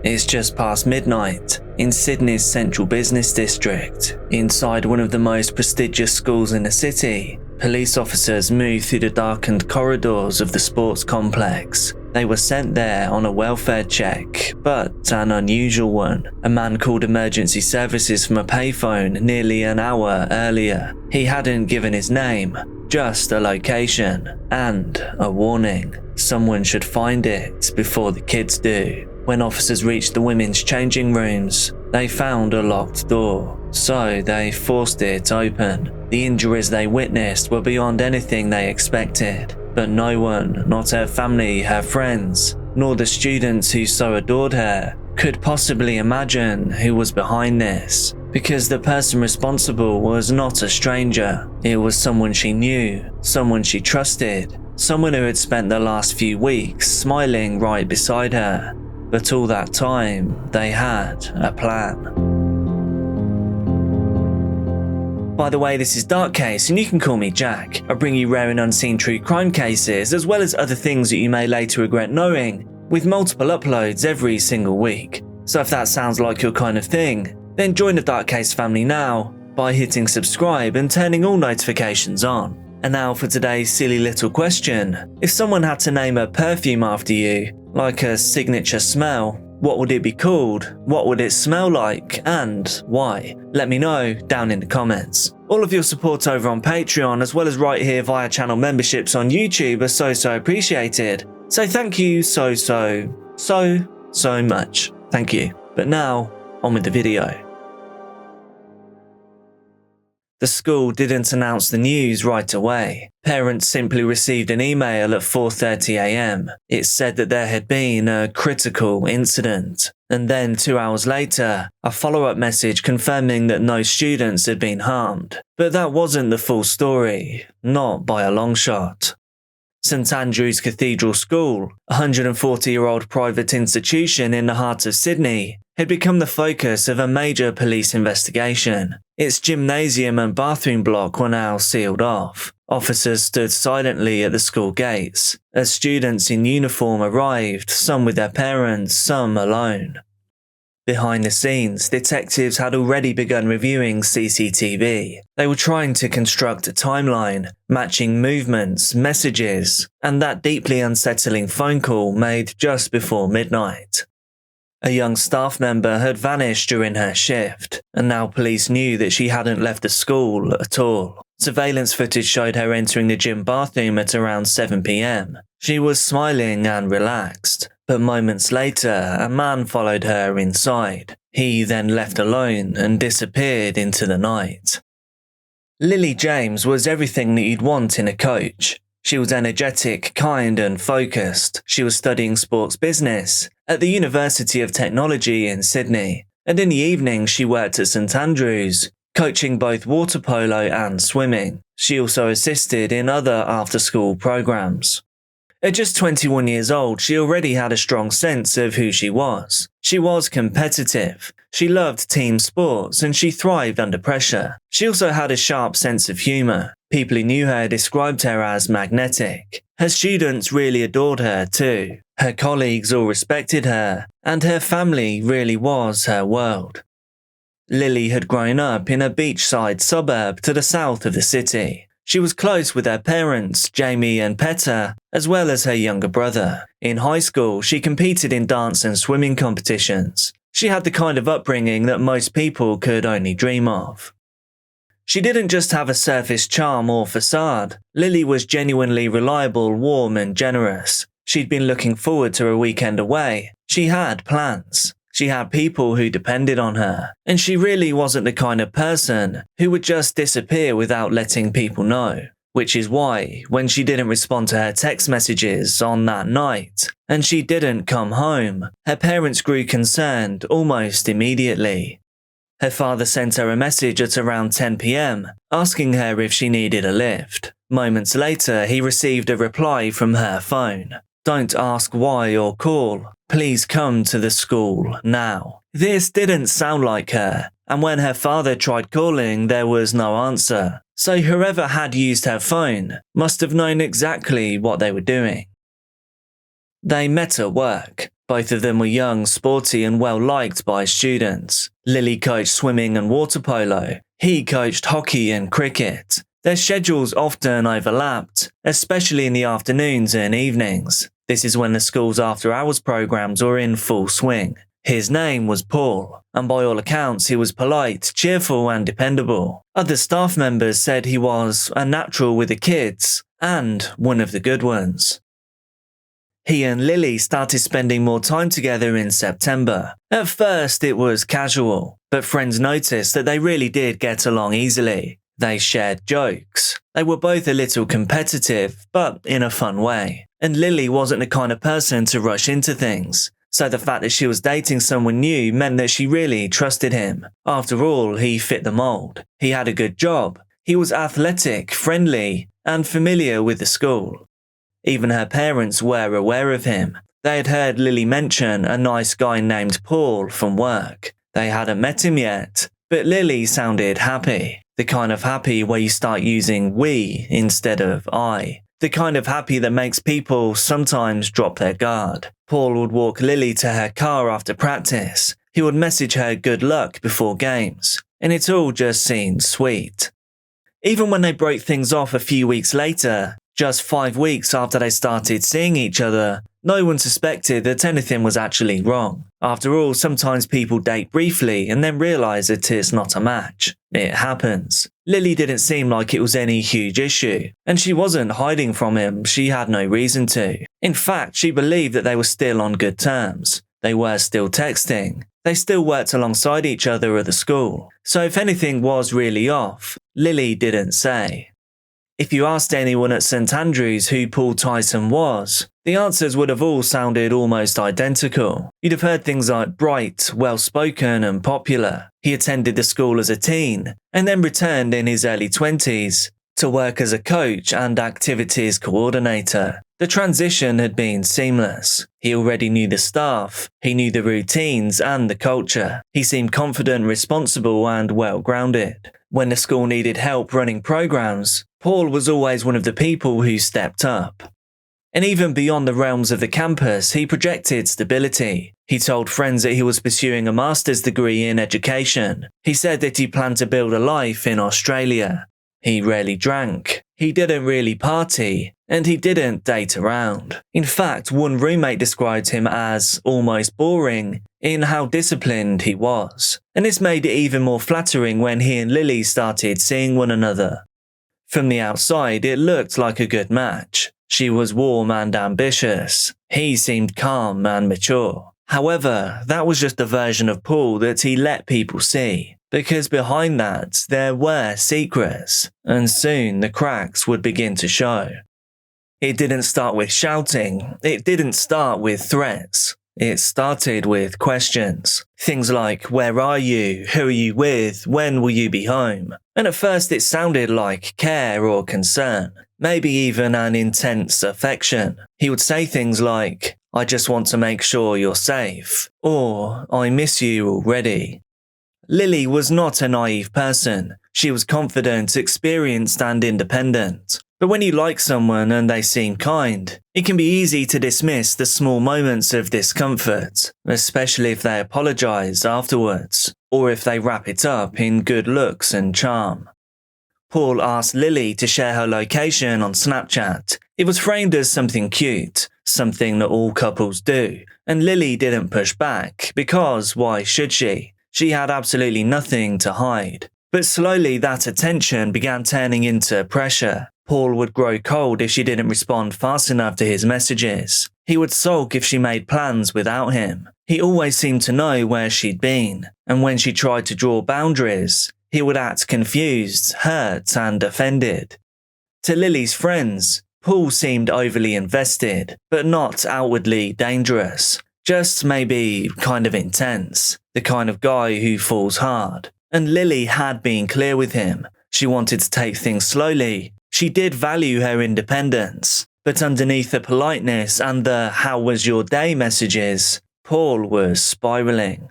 It's just past midnight in Sydney's central business district. Inside one of the most prestigious schools in the city, police officers move through the darkened corridors of the sports complex. They were sent there on a welfare check, but an unusual one. A man called emergency services from a payphone nearly an hour earlier. He hadn't given his name, just a location and a warning. Someone should find it before the kids do. When officers reached the women's changing rooms, they found a locked door, so they forced it open. The injuries they witnessed were beyond anything they expected, but no one, not her family, her friends, nor the students who so adored her, could possibly imagine who was behind this, because the person responsible was not a stranger. It was someone she knew, someone she trusted, someone who had spent the last few weeks smiling right beside her. But all that time, they had a plan. By the way, this is Dark Case, and you can call me Jack. I bring you rare and unseen true crime cases, as well as other things that you may later regret knowing, with multiple uploads every single week. So if that sounds like your kind of thing, then join the Dark Case family now by hitting subscribe and turning all notifications on. And now for today's silly little question. If someone had to name a perfume after you, like a signature smell, what would it be called? What would it smell like? And why? Let me know down in the comments. All of your support over on Patreon, as well as right here via channel memberships on YouTube, are so appreciated. So thank you so much. Thank you. But now, on with the video. The school didn't announce the news right away. Parents simply received an email at 4:30 AM. It said that there had been a critical incident. And then 2 hours later, a follow-up message confirming that no students had been harmed. But that wasn't the full story, not by a long shot. St Andrew's Cathedral School, a 140-year-old private institution in the heart of Sydney, had become the focus of a major police investigation. Its gymnasium and bathroom block were now sealed off. Officers stood silently at the school gates as students in uniform arrived, some with their parents, some alone. Behind the scenes, detectives had already begun reviewing CCTV. They were trying to construct a timeline, matching movements, messages, and that deeply unsettling phone call made just before midnight. A young staff member had vanished during her shift, and now police knew that she hadn't left the school at all. Surveillance footage showed her entering the gym bathroom at around 7 PM. She was smiling and relaxed, but moments later, a man followed her inside. He then left alone and disappeared into the night. Lilie James was everything that you'd want in a coach. She was energetic, kind and focused. She was studying sports business at the University of Technology in Sydney, and in the evening she worked at St Andrew's, coaching both water polo and swimming. She also assisted in other after-school programs. At just 21 years old, she already had a strong sense of who she was. She was competitive. She loved team sports and she thrived under pressure. She also had a sharp sense of humour. People who knew her described her as magnetic. Her students really adored her too. Her colleagues all respected her, and her family really was her world. Lilie had grown up in a beachside suburb to the south of the city. She was close with her parents, Jamie and Petter, as well as her younger brother. In high school, she competed in dance and swimming competitions. She had the kind of upbringing that most people could only dream of. She didn't just have a surface charm or facade. Lilie was genuinely reliable, warm and generous. She'd been looking forward to a weekend away. She had plans. She had people who depended on her, and she really wasn't the kind of person who would just disappear without letting people know. Which is why, when she didn't respond to her text messages on that night, and she didn't come home, her parents grew concerned almost immediately. Her father sent her a message at around 10 PM, asking her if she needed a lift. Moments later, he received a reply from her phone. "Don't ask why or call. Please come to the school now." This didn't sound like her, and when her father tried calling, there was no answer. So whoever had used her phone must have known exactly what they were doing. They met at work. Both of them were young, sporty and well liked by students. Lilie coached swimming and water polo. He coached hockey and cricket. Their schedules often overlapped, especially in the afternoons and evenings. This is when the school's after-hours programs were in full swing. His name was Paul, and by all accounts he was polite, cheerful and dependable. Other staff members said he was a natural with the kids, and one of the good ones. He and Lilie started spending more time together in September. At first it was casual, but friends noticed that they really did get along easily. They shared jokes. They were both a little competitive, but in a fun way. And Lilie wasn't the kind of person to rush into things. So the fact that she was dating someone new meant that she really trusted him. After all, he fit the mold. He had a good job. He was athletic, friendly, and familiar with the school. Even her parents were aware of him. They had heard Lilie mention a nice guy named Paul from work. They hadn't met him yet, but Lilie sounded happy. The kind of happy where you start using we instead of I. The kind of happy that makes people sometimes drop their guard. Paul would walk Lilie to her car after practice. He would message her good luck before games. And it all just seemed sweet. Even when they broke things off a few weeks later, just 5 weeks after they started seeing each other, no one suspected that anything was actually wrong. After all, sometimes people date briefly and then realise that it's not a match. It happens. Lilie didn't seem like it was any huge issue, and she wasn't hiding from him. She had no reason to. In fact, she believed that they were still on good terms. They were still texting. They still worked alongside each other at the school. So if anything was really off, Lilie didn't say. If you asked anyone at St Andrews who Paul Tyson was, the answers would have all sounded almost identical. You'd have heard things like bright, well-spoken and popular. He attended the school as a teen, and then returned in his early 20s to work as a coach and activities coordinator. The transition had been seamless. He already knew the staff, he knew the routines and the culture. He seemed confident, responsible and well-grounded. When the school needed help running programs, Paul was always one of the people who stepped up. And even beyond the realms of the campus, he projected stability. He told friends that he was pursuing a master's degree in education. He said that he planned to build a life in Australia. He rarely drank, he didn't really party, and he didn't date around. In fact, one roommate described him as almost boring in how disciplined he was. And this made it even more flattering when he and Lilie started seeing one another. From the outside, it looked like a good match. She was warm and ambitious. He seemed calm and mature. However, that was just a version of Paul that he let people see, because behind that, there were secrets, and soon the cracks would begin to show. It didn't start with shouting. It didn't start with threats. It started with questions. Things like, where are you? Who are you with? When will you be home? And at first it sounded like care or concern, maybe even an intense affection. He would say things like, I just want to make sure you're safe, or I miss you already. Lilie was not a naive person. She was confident, experienced and independent. But when you like someone and they seem kind, it can be easy to dismiss the small moments of discomfort, especially if they apologize afterwards, or if they wrap it up in good looks and charm. Paul asked Lilie to share her location on Snapchat. It was framed as something cute, something that all couples do, and Lilie didn't push back because why should she? She had absolutely nothing to hide. But slowly that attention began turning into pressure. Paul would grow cold if she didn't respond fast enough to his messages. He would sulk if she made plans without him. He always seemed to know where she'd been, and when she tried to draw boundaries, he would act confused, hurt, and offended. To Lilie's friends, Paul seemed overly invested, but not outwardly dangerous. Just maybe kind of intense, the kind of guy who falls hard. And Lilie had been clear with him. She wanted to take things slowly. She did value her independence, but underneath the politeness and the how was your day messages, Paul was spiraling.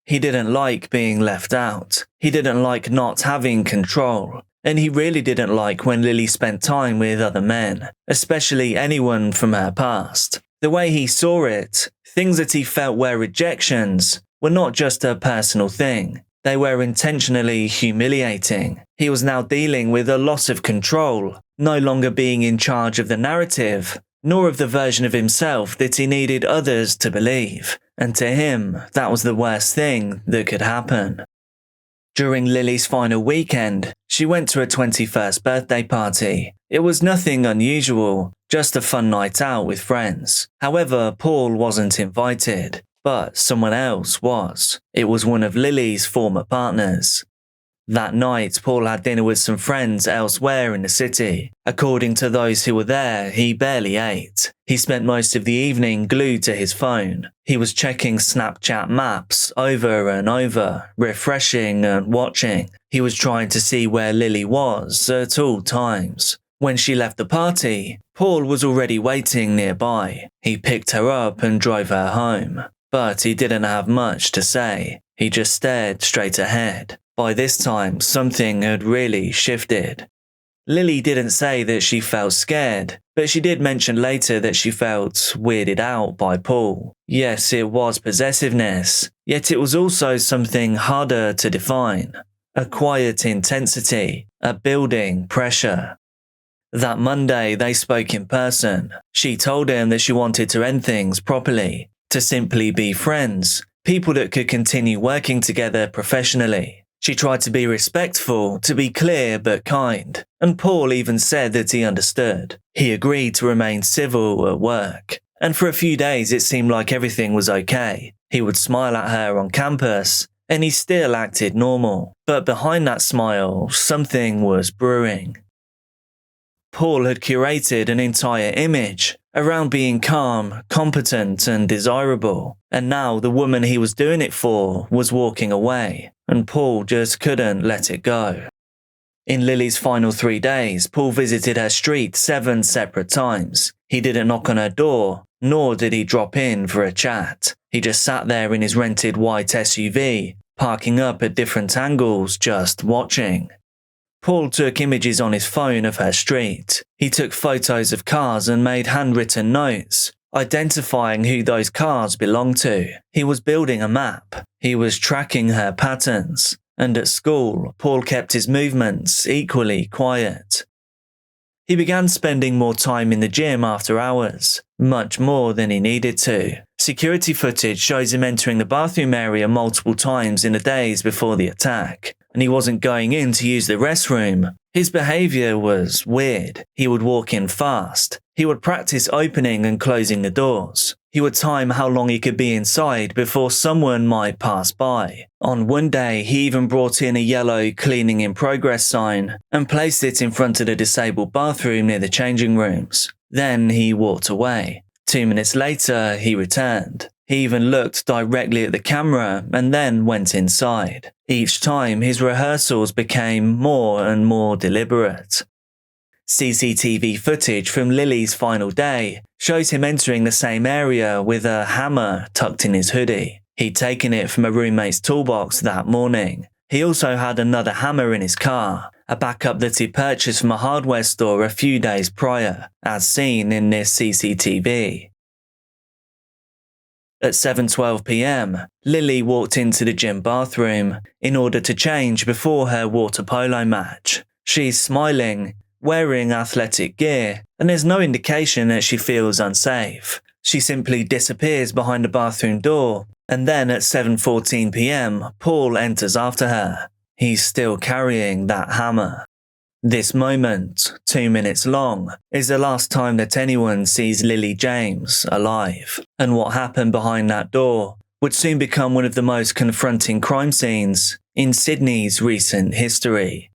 He didn't like being left out. He didn't like not having control. And he really didn't like when Lilie spent time with other men, especially anyone from her past. The way he saw it, things that he felt were rejections, were not just a personal thing. They were intentionally humiliating. He was now dealing with a loss of control, no longer being in charge of the narrative, nor of the version of himself that he needed others to believe. And to him, that was the worst thing that could happen. During Lilie's final weekend, she went to a 21st birthday party. It was nothing unusual, just a fun night out with friends. However, Paul wasn't invited, but someone else was. It was one of Lilie's former partners. That night, Paul had dinner with some friends elsewhere in the city. According to those who were there, he barely ate. He spent most of the evening glued to his phone. He was checking Snapchat maps over and over, refreshing and watching. He was trying to see where Lilie was at all times. When she left the party, Paul was already waiting nearby. He picked her up and drove her home. But he didn't have much to say. He just stared straight ahead. By this time, something had really shifted. Lilie didn't say that she felt scared, but she did mention later that she felt weirded out by Paul. Yes, it was possessiveness, yet it was also something harder to define. A quiet intensity, a building pressure. That Monday, they spoke in person. She told him that she wanted to end things properly, to simply be friends, people that could continue working together professionally. She tried to be respectful, to be clear but kind, and Paul even said that he understood. He agreed to remain civil at work, and for a few days it seemed like everything was okay. He would smile at her on campus, and he still acted normal. But behind that smile, something was brewing. Paul had curated an entire image around being calm, competent, and desirable, and now the woman he was doing it for was walking away, and Paul just couldn't let it go. In Lilie's final 3 days, Paul visited her street 7 separate times. He didn't knock on her door, nor did he drop in for a chat. He just sat there in his rented white SUV, parking up at different angles, just watching. Paul took images on his phone of her street. He took photos of cars and made handwritten notes, identifying who those cars belonged to. He was building a map. He was tracking her patterns. And at school, Paul kept his movements equally quiet. He began spending more time in the gym after hours, much more than he needed to. Security footage shows him entering the bathroom area multiple times in the days before the attack, and he wasn't going in to use the restroom. His behavior was weird. He would walk in fast. He would practice opening and closing the doors. He would time how long he could be inside before someone might pass by. On one day, he even brought in a yellow cleaning in progress sign and placed it in front of the disabled bathroom near the changing rooms. Then he walked away. 2 minutes later, he returned. He even looked directly at the camera and then went inside. Each time, his rehearsals became more and more deliberate. CCTV footage from Lilie's final day shows him entering the same area with a hammer tucked in his hoodie. He'd taken it from a roommate's toolbox that morning. He also had another hammer in his car, a backup that he purchased from a hardware store a few days prior, as seen in this CCTV. At 7:12 p.m, Lilie walked into the gym bathroom in order to change before her water polo match. She's smiling, wearing athletic gear, and there's no indication that she feels unsafe. She simply disappears behind the bathroom door, and then at 7:14 p.m, Paul enters after her. He's still carrying that hammer. This moment, 2 minutes long, is the last time that anyone sees Lilie James alive, and what happened behind that door would soon become one of the most confronting crime scenes in Sydney's recent history.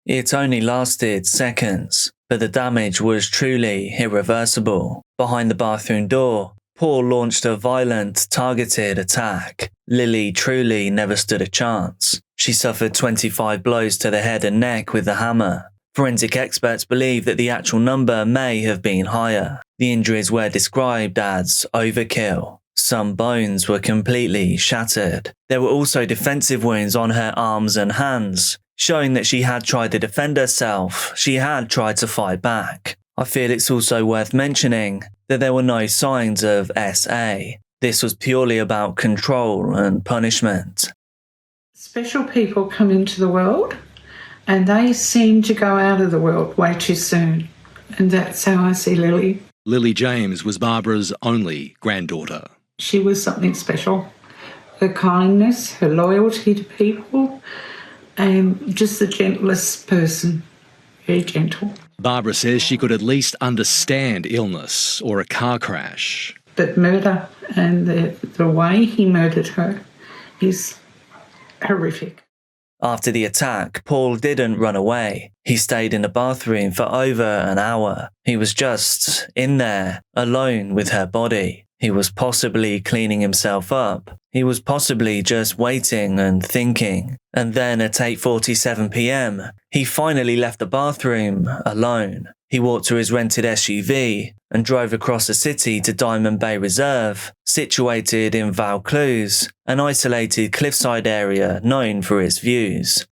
It only lasted seconds, but the damage was truly irreversible. Behind the bathroom door, Paul launched a violent, targeted attack. Lilie truly never stood a chance. She suffered 25 blows to the head and neck with the hammer. Forensic experts believe that the actual number may have been higher. The injuries were described as overkill. Some bones were completely shattered. There were also defensive wounds on her arms and hands, showing that she had tried to defend herself. She had tried to fight back. I feel it's also worth mentioning that there were no signs of SA. This was purely about control and punishment. Special people come into the world and they seem to go out of the world way too soon. And that's how I see Lilie. Lilie James was Barbara's only granddaughter. She was something special. Her kindness, her loyalty to people, and just the gentlest person. Very gentle. Barbara says she could at least understand illness or a car crash. But murder and the way he murdered her is horrific. After the attack, Paul didn't run away. He stayed in the bathroom for over an hour. He was just in there, alone with her body. He was possibly cleaning himself up. He was possibly just waiting and thinking. And then at 8:47 p.m, he finally left the bathroom alone. He walked to his rented SUV and drove across the city to Diamond Bay Reserve, situated in Vaucluse, an isolated cliffside area known for its views.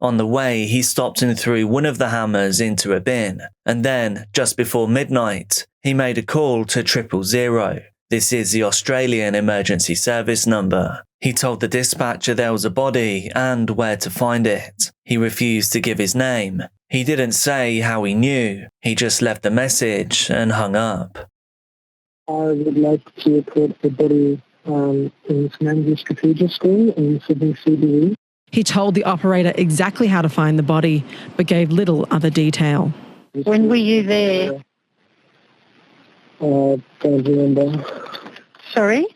On the way, he stopped and threw one of the hammers into a bin, and then, just before midnight, he made a call to 000. This is the Australian emergency service number. He told the dispatcher there was a body and where to find it. He refused to give his name. He didn't say how he knew. He just left a message and hung up. I would like to report the body in St Andrew's Cathedral School in Sydney CBD. He told the operator exactly how to find the body, but gave little other detail. When were you there? Don't remember. Sorry?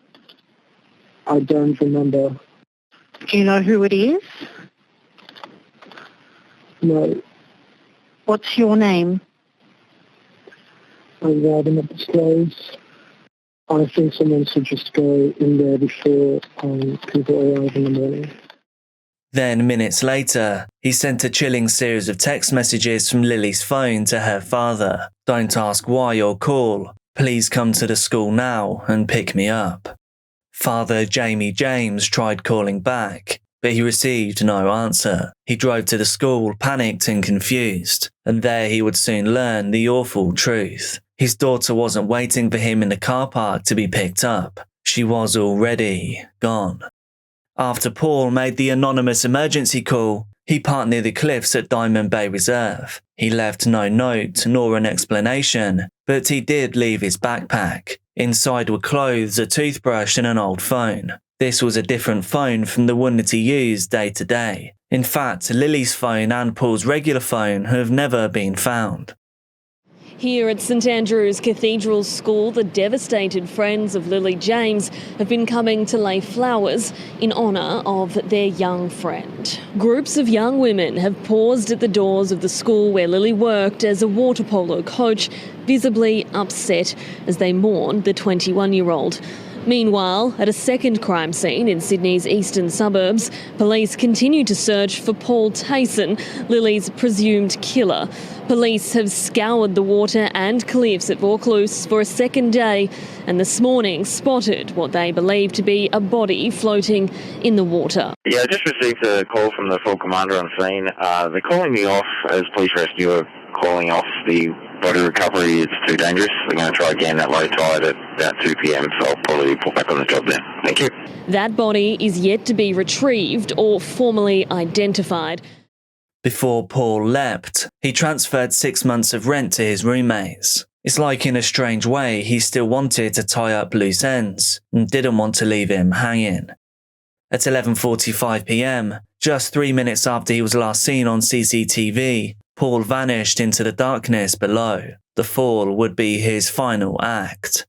I don't remember. Do you know who it is? No, What's your name? I'd rather not disclose. I think someone should just go in there before people arrive in the morning. Then, minutes later, he sent a chilling series of text messages from Lilie's phone to her father. Don't ask why or call. Please come to the school now and pick me up. Father Lilie James tried calling back, but he received no answer. He drove to the school, panicked and confused, and there he would soon learn the awful truth. His daughter wasn't waiting for him in the car park to be picked up. She was already gone. After Paul made the anonymous emergency call, he parked near the cliffs at Diamond Bay Reserve. He left no note nor an explanation, but he did leave his backpack. Inside were clothes, a toothbrush and an old phone. This was a different phone from the one that he used day to day. In fact, Lilie's phone and Paul's regular phone have never been found. Here at St Andrew's Cathedral School, the devastated friends of Lilie James have been coming to lay flowers in honour of their young friend. Groups of young women have paused at the doors of the school where Lilie worked as a water polo coach, visibly upset as they mourn the 21-year-old. Meanwhile, at a second crime scene in Sydney's eastern suburbs, police continue to search for Paul Tyson, Lilie's presumed killer. Police have scoured the water and cliffs at Vaucluse for a second day and this morning spotted what they believe to be a body floating in the water. Yeah, I just received a call from the full commander on scene. They're calling me off as police rescue are calling off the body recovery. It's too dangerous. They're going to try again at low tide at about 2 p.m, so I'll probably put back on the job then. Thank you. That body is yet to be retrieved or formally identified. Before Paul leapt, he transferred 6 months of rent to his roommates. It's like in a strange way he still wanted to tie up loose ends and didn't want to leave him hanging. At 11:45 p.m, just 3 minutes after he was last seen on CCTV, Paul vanished into the darkness below. The fall would be his final act.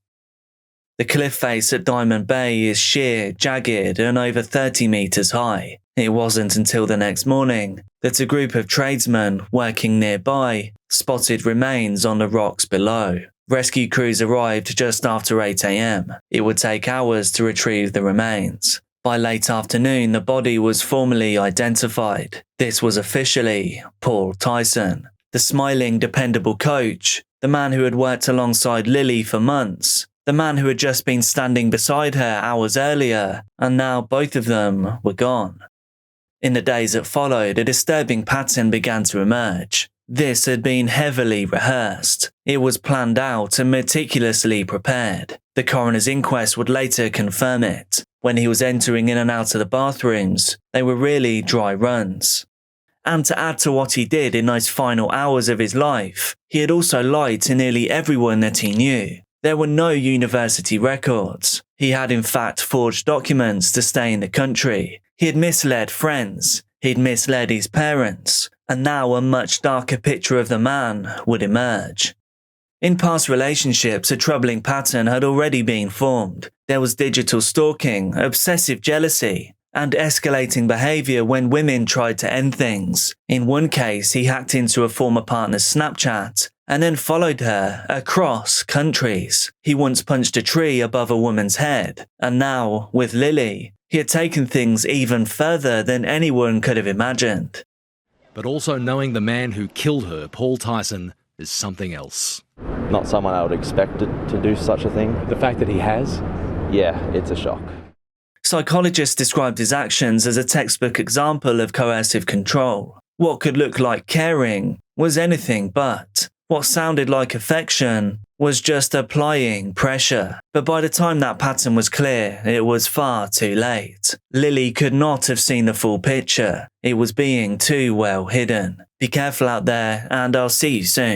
The cliff face at Diamond Bay is sheer, jagged and over 30 metres high. It wasn't until the next morning that a group of tradesmen working nearby spotted remains on the rocks below. Rescue crews arrived just after 8 a.m. It would take hours to retrieve the remains. By late afternoon, the body was formally identified. This was officially Paul Tyson, the smiling, dependable coach, the man who had worked alongside Lilie for months, the man who had just been standing beside her hours earlier, and now both of them were gone. In the days that followed, a disturbing pattern began to emerge. This had been heavily rehearsed. It was planned out and meticulously prepared. The coroner's inquest would later confirm it. When he was entering in and out of the bathrooms, they were really dry runs. And to add to what he did in those final hours of his life, he had also lied to nearly everyone that he knew. There were no university records. He had in fact forged documents to stay in the country. He had misled friends. He'd misled his parents. And now a much darker picture of the man would emerge. In past relationships, a troubling pattern had already been formed. There was digital stalking, obsessive jealousy, and escalating behaviour when women tried to end things. In one case, he hacked into a former partner's Snapchat and then followed her across countries. He once punched a tree above a woman's head, and now, with Lilie, he had taken things even further than anyone could have imagined. But also knowing the man who killed her, Paul Tyson, is something else. Not someone I would expect to do such a thing. The fact that he has? Yeah, it's a shock. Psychologists described his actions as a textbook example of coercive control. What could look like caring was anything but. What sounded like affection was just applying pressure. But by the time that pattern was clear, it was far too late. Lilie could not have seen the full picture. It was being too well hidden. Be careful out there, and I'll see you soon.